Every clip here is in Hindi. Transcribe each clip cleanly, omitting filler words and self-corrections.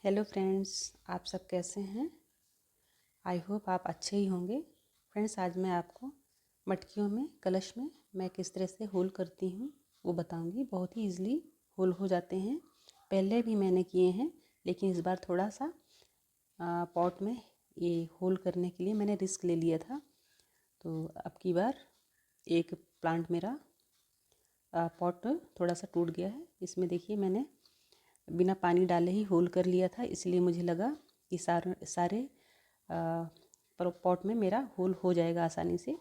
हेलो फ्रेंड्स, आप सब कैसे हैं। आई होप आप अच्छे ही होंगे। फ्रेंड्स, आज मैं आपको मटकियों में कलश में मैं किस तरह से होल करती हूँ वो बताऊँगी। बहुत ही ईज़िली होल हो जाते हैं। पहले भी मैंने किए हैं, लेकिन इस बार थोड़ा सा पॉट में ये होल करने के लिए मैंने रिस्क ले लिया था। तो अब की बार एक प्लांट मेरा पॉट थोड़ा सा टूट गया है। इसमें देखिए मैंने बिना पानी डाले ही होल कर लिया था, इसलिए मुझे लगा कि सारे पॉट में मेरा होल हो जाएगा आसानी से।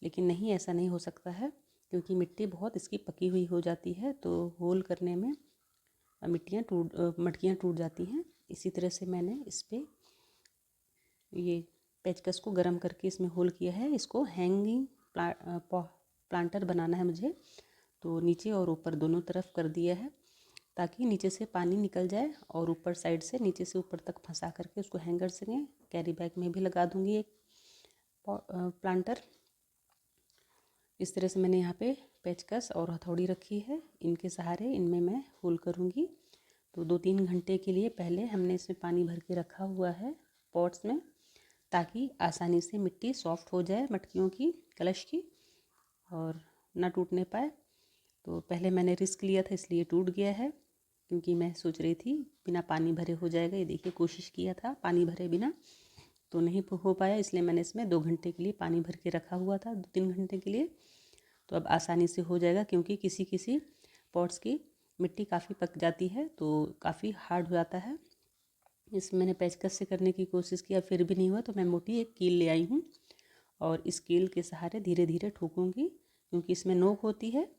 लेकिन नहीं, ऐसा नहीं हो सकता है, क्योंकि मिट्टी बहुत इसकी पकी हुई हो जाती है, तो होल करने में मटकियाँ टूट जाती हैं। इसी तरह से मैंने इस पर ये पेचकस को गर्म करके इसमें होल किया है। इसको हैंगिंग प्लांटर बनाना है मुझे, तो नीचे और ऊपर दोनों तरफ कर दिया है, ताकि नीचे से पानी निकल जाए और ऊपर साइड से नीचे से ऊपर तक फंसा करके उसको हैंगर से कैरी बैग में भी लगा दूंगी एक प्लांटर। इस तरह से मैंने यहाँ पे पेचकस और हथौड़ी रखी है, इनके सहारे इनमें मैं होल करूँगी। तो 2-3 घंटे के लिए पहले हमने इसमें पानी भर के रखा हुआ है पॉट्स में, ताकि आसानी से मिट्टी सॉफ्ट हो जाए मटकियों की, कलश की, और ना टूटने पाए। तो पहले मैंने रिस्क लिया था, इसलिए टूट गया है, क्योंकि मैं सोच रही थी बिना पानी भरे हो जाएगा। ये देखिए, कोशिश किया था पानी भरे बिना, तो नहीं हो पाया, इसलिए मैंने इसमें 2 घंटे के लिए पानी भर के रखा हुआ था, 2-3 घंटे के लिए। तो अब आसानी से हो जाएगा, क्योंकि किसी किसी पॉट्स की मिट्टी काफ़ी पक जाती है, तो काफ़ी हार्ड हो जाता है। इसमें मैंने पेचकस से करने की कोशिश किया, फिर भी नहीं हुआ, तो मैं मोटी एक कील ले आई हूँ और इस कील के सहारे धीरे धीरे ठोकूँगी, क्योंकि इसमें नोक होती है,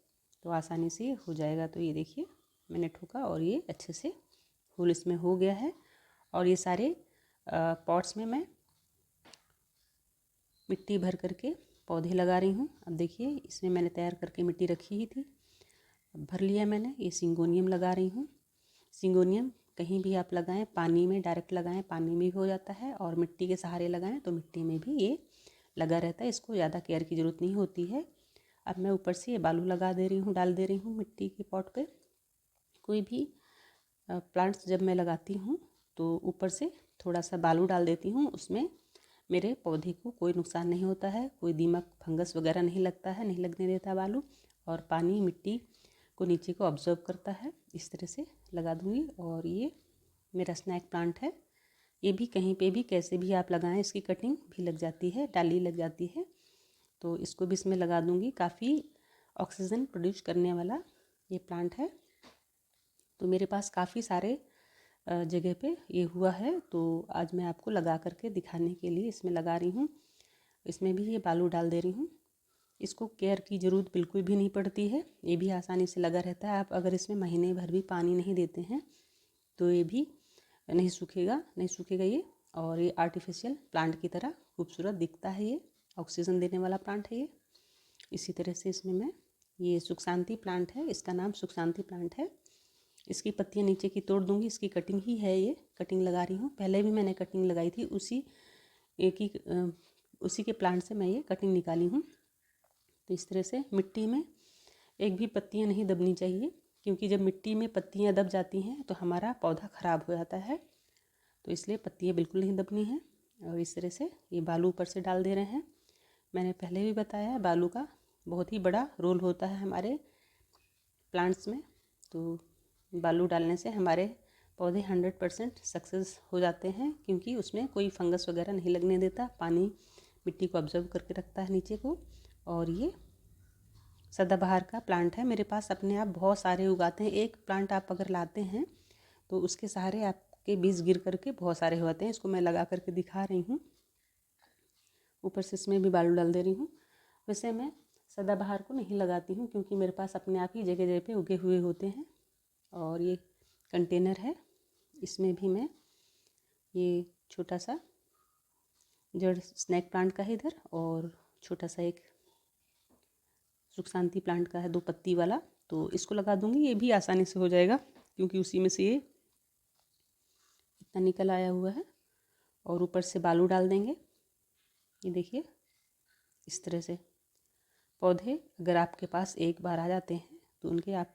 तो आसानी से ये हो जाएगा। तो ये देखिए, मैंने ठोका और ये अच्छे से होल इसमें हो गया है। और ये सारे पॉट्स में मैं मिट्टी भर करके पौधे लगा रही हूँ। अब देखिए, इसमें मैंने तैयार करके मिट्टी रखी ही थी, अब भर लिया मैंने। ये सिंगोनियम लगा रही हूँ। सिंगोनियम कहीं भी आप लगाएं, पानी में डायरेक्ट लगाएं, पानी में भी हो जाता है, और मिट्टी के सहारे लगाएं तो मिट्टी में भी ये लगा रहता है। इसको ज़्यादा केयर की ज़रूरत नहीं होती है। अब मैं ऊपर से ये बालू लगा दे रही हूँ, डाल दे रही हूँ मिट्टी के पॉट पे। कोई भी प्लांट्स जब मैं लगाती हूँ तो ऊपर से थोड़ा सा बालू डाल देती हूँ, उसमें मेरे पौधे को कोई नुकसान नहीं होता है, कोई दीमक फंगस वगैरह नहीं लगता है, नहीं लगने देता बालू, और पानी मिट्टी को नीचे को ऑब्जर्व करता है। इस तरह से लगा दूँगी। और ये मेरा स्नैक प्लांट है, ये भी कहीं पे भी कैसे भी आप लगाएं, इसकी कटिंग भी लग जाती है, डाली लग जाती है, तो इसको भी इसमें लगा दूँगी। काफ़ी ऑक्सीजन प्रोड्यूस करने वाला ये प्लांट है। तो मेरे पास काफ़ी सारे जगह पे ये हुआ है, तो आज मैं आपको लगा करके दिखाने के लिए इसमें लगा रही हूँ। इसमें भी ये बालू डाल दे रही हूँ। इसको केयर की ज़रूरत बिल्कुल भी नहीं पड़ती है, ये भी आसानी से लगा रहता है। आप अगर इसमें महीने भर भी पानी नहीं देते हैं तो ये भी नहीं सूखेगा ये। और ये आर्टिफिशियल प्लांट की तरह खूबसूरत दिखता है, ये ऑक्सीजन देने वाला प्लांट है ये। इसी तरह से इसमें मैं ये सुख शांति प्लांट है, इसका नाम सुख शांति प्लांट है। इसकी पत्तियां नीचे की तोड़ दूंगी, इसकी कटिंग ही है, ये कटिंग लगा रही हूँ। पहले भी मैंने कटिंग लगाई थी, उसी के प्लांट से मैं ये कटिंग निकाली हूँ। तो इस तरह से मिट्टी में एक भी पत्तियां नहीं दबनी चाहिए, क्योंकि जब मिट्टी में पत्तियां दब जाती हैं तो हमारा पौधा ख़राब हो जाता है। तो इसलिए पत्तियां बिल्कुल नहीं दबनी हैं। और इस तरह से ये बालू ऊपर से डाल दे रहे हैं। मैंने पहले भी बताया है, बालू का बहुत ही बड़ा रोल होता है हमारे प्लांट्स में। तो बालू डालने से हमारे पौधे 100% सक्सेस हो जाते हैं, क्योंकि उसमें कोई फंगस वगैरह नहीं लगने देता, पानी मिट्टी को ऑब्जर्व करके रखता है नीचे को। और ये सदाबहार का प्लांट है, मेरे पास अपने आप बहुत सारे उगाते हैं। एक प्लांट आप अगर लाते हैं तो उसके सहारे आपके बीज गिर करके बहुत सारे हो जाते हैं। इसको मैं लगा करके दिखा रही हूँ, ऊपर से इसमें भी बालू डाल दे रही हूँ। वैसे मैं सदाबहार को नहीं लगाती हूँ, क्योंकि मेरे पास अपने आप ही जगह जगह पे उगे हुए होते हैं। और ये कंटेनर है, इसमें भी मैं ये छोटा सा जड़ स्नैक प्लांट का है इधर, और छोटा सा एक सुख शांति प्लांट का है 2 पत्ती वाला, तो इसको लगा दूंगी। ये भी आसानी से हो जाएगा, क्योंकि उसी में से ये इतना निकल आया हुआ है। और ऊपर से बालू डाल देंगे। ये देखिए, इस तरह से पौधे अगर आपके पास एक बार आ जाते हैं तो उनके आप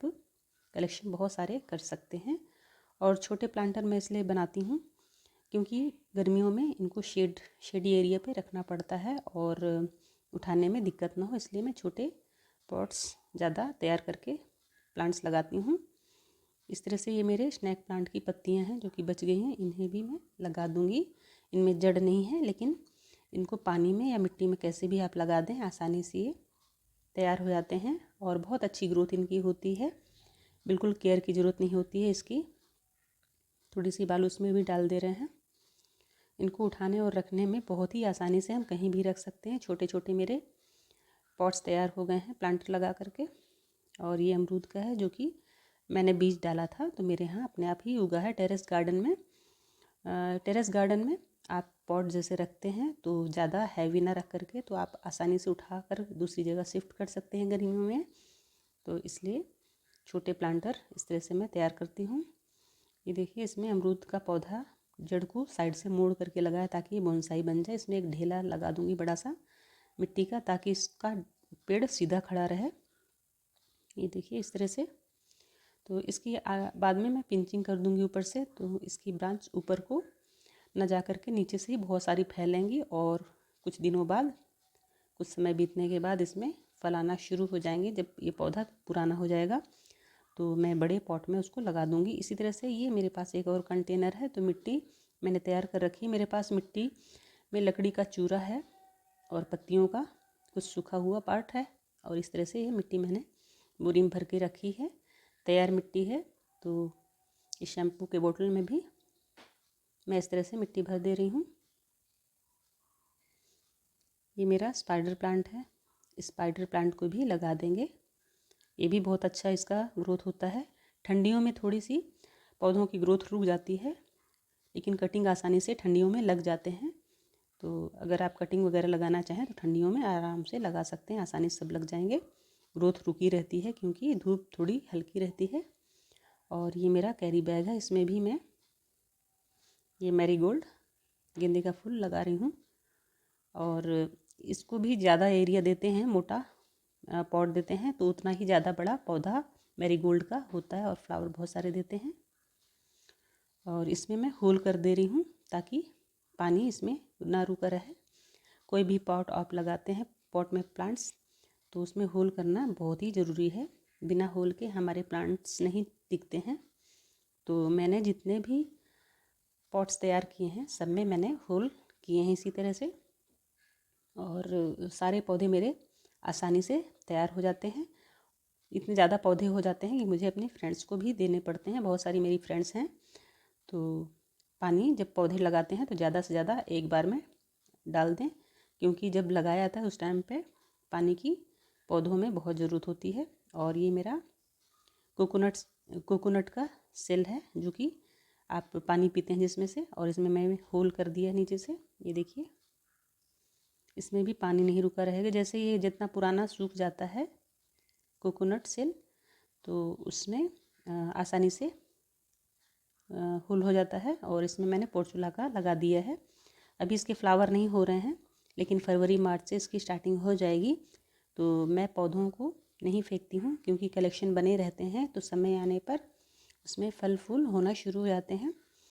कलेक्शन बहुत सारे कर सकते हैं। और छोटे प्लांटर मैं इसलिए बनाती हूँ क्योंकि गर्मियों में इनको शेडी एरिया पे रखना पड़ता है और उठाने में दिक्कत ना हो, इसलिए मैं छोटे पॉट्स ज़्यादा तैयार करके प्लांट्स लगाती हूँ। इस तरह से ये मेरे स्नैक प्लांट की पत्तियाँ हैं जो कि बच गई हैं, इन्हें भी मैं लगा दूँगी। इनमें जड़ नहीं है, लेकिन इनको पानी में या मिट्टी में कैसे भी आप लगा दें आसानी से ये तैयार हो जाते हैं और बहुत अच्छी ग्रोथ इनकी होती है। बिल्कुल केयर की ज़रूरत नहीं होती है इसकी। थोड़ी सी बालू उसमें भी डाल दे रहे हैं। इनको उठाने और रखने में बहुत ही आसानी से हम कहीं भी रख सकते हैं। छोटे छोटे मेरे पॉट्स तैयार हो गए हैं प्लांटर लगा करके। और ये अमरूद का है जो कि मैंने बीज डाला था तो मेरे यहाँ अपने आप ही उगा है टेरेस गार्डन में। टेरेस गार्डन में आप पॉट जैसे रखते हैं तो ज़्यादा हैवी ना रख करके तो आप आसानी से उठा कर दूसरी जगह शिफ्ट कर सकते हैं गर्मियों में। तो इसलिए छोटे प्लांटर इस तरह से मैं तैयार करती हूँ। ये देखिए, इसमें अमरूद का पौधा जड़ को साइड से मोड़ करके लगाया ताकि ये बोनसाई बन जाए। इसमें एक ढेला लगा दूँगी बड़ा सा मिट्टी का, ताकि इसका पेड़ सीधा खड़ा रहे। ये देखिए इस तरह से। तो इसकी बाद में मैं पिंचिंग कर दूँगी ऊपर से, तो इसकी ब्रांच ऊपर को न जा कर के नीचे से ही बहुत सारी फैलेंगी और कुछ दिनों बाद, कुछ समय बीतने के बाद इसमें फल आना शुरू हो जाएंगे। जब ये पौधा पुराना हो जाएगा तो मैं बड़े पॉट में उसको लगा दूँगी। इसी तरह से ये मेरे पास एक और कंटेनर है, तो मिट्टी मैंने तैयार कर रखी है। मेरे पास मिट्टी में लकड़ी का चूरा है और पत्तियों का कुछ सूखा हुआ पार्ट है, और इस तरह से ये मिट्टी मैंने बोरी में भर के रखी है। तैयार मिट्टी है। तो इस शैम्पू के बोतल में भी मैं इस तरह से मिट्टी भर दे रही हूँ। ये मेरा स्पाइडर प्लांट है, स्पाइडर प्लांट को भी लगा देंगे। ये भी बहुत अच्छा इसका ग्रोथ होता है। ठंडियों में थोड़ी सी पौधों की ग्रोथ रुक जाती है, लेकिन कटिंग आसानी से ठंडियों में लग जाते हैं। तो अगर आप कटिंग वगैरह लगाना चाहें तो ठंडियों में आराम से लगा सकते हैं, आसानी से सब लग जाएंगे। ग्रोथ रुकी रहती है क्योंकि धूप थोड़ी हल्की रहती है। और ये मेरा कैरी बैग है, इसमें भी मैं ये मैरीगोल्ड गेंदे का फूल लगा रही हूँ। और इसको भी ज़्यादा एरिया देते हैं, मोटा पॉट देते हैं तो उतना ही ज़्यादा बड़ा पौधा मैरीगोल्ड का होता है और फ्लावर बहुत सारे देते हैं। और इसमें मैं होल कर दे रही हूँ ताकि पानी इसमें ना रुका रहे। कोई भी पॉट आप लगाते हैं पॉट में प्लांट्स, तो उसमें होल करना बहुत ही ज़रूरी है। बिना होल के हमारे प्लांट्स नहीं टिकते हैं। तो मैंने जितने भी पॉट्स तैयार किए हैं सब में मैंने होल किए हैं इसी तरह से, और सारे पौधे मेरे आसानी से तैयार हो जाते हैं। इतने ज़्यादा पौधे हो जाते हैं कि मुझे अपने फ्रेंड्स को भी देने पड़ते हैं। बहुत सारी मेरी फ्रेंड्स हैं, तो पानी जब पौधे लगाते हैं तो ज़्यादा से ज़्यादा एक बार में डाल दें, क्योंकि जब लगाया जाता है उस टाइम पे पानी की पौधों में बहुत ज़रूरत होती है। और ये मेरा कोकोनट का सेल है जो कि आप पानी पीते हैं जिसमें से, और इसमें मैं होल कर दिया नीचे से। ये देखिए, इसमें भी पानी नहीं रुका रहेगा। जैसे ये जितना पुराना सूख जाता है कोकोनट सेल, तो उसमें आसानी से होल हो जाता है। और इसमें मैंने पोर्चुला का लगा दिया है। अभी इसके फ्लावर नहीं हो रहे हैं, लेकिन फरवरी मार्च से इसकी स्टार्टिंग हो जाएगी। तो मैं पौधों को नहीं फेंकती हूँ, क्योंकि कलेक्शन बने रहते हैं, तो समय आने पर उसमें फल फूल होना शुरू हो जाते हैं।